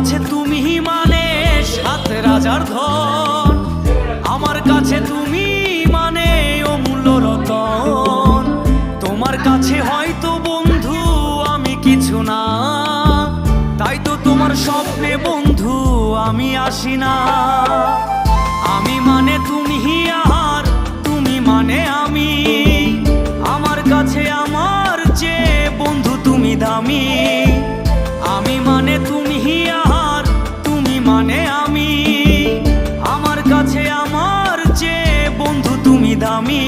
কাছে তুমি মানে সাত রাজার ধন, আমার কাছে তুমি মানে অমূল্য রতন। তোমার কাছে হয়তো বন্ধু আমি কিছু না, তাই তো তোমার স্বপ্নে বন্ধু আমি আসি না। আমি মানে তুমি আর তুমি মানে আমি, আমার কাছে আমার চেয়ে বন্ধু তুমি দামি। আমি মানে তুমি আর তুমি মানে আমি, আমার কাছে আমার চেয়ে বন্ধু তুমি দামি।